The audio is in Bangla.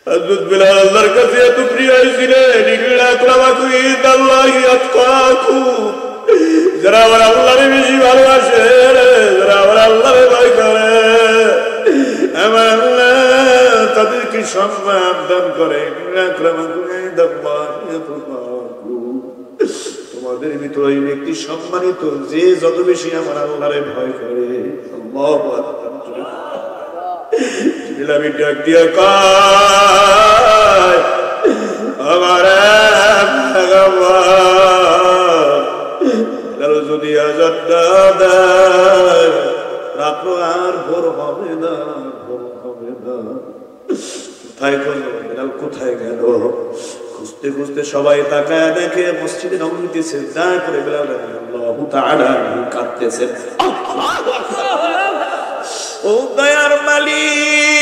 হযরত বিলাল আল্লাহর কাছে এত প্রিয় ছিলেন, ইন্না আক্রামাকুম ইনদাল্লাহি আতকাকুম, যারা আমার আল্লাহকে বেশি ভালোবাসে, যারা আমার আল্লাহকে ভয় করে, আমার আল্লাহ তাদেরকে সম্মান দান করে। ইন্না আক্রামাকুম ইনদাল্লাহি আতকাকুম, তোমাদের ভিতরে ওই ব্যক্তি সম্মানিত যে যত বেশি আমার আল্লাহকে ভয় করে। আল্লাহু আকবার। জিলাবি ডাক দিয়া কয়, আমার ভগবান যদি আজাদ দেয় রাত্র আর ভোর হবে না, ভোর হবে না। কোথায় গেল বেলাল, কোথায় গেল? খুঁজতে খুঁজতে সবাই তাকায় দেখে মসজিদে নববীতে সিজদা করে বেলাল রাদিয়াল্লাহু তাআলা কাঁদতেছেন। ও দয়ার মালিক,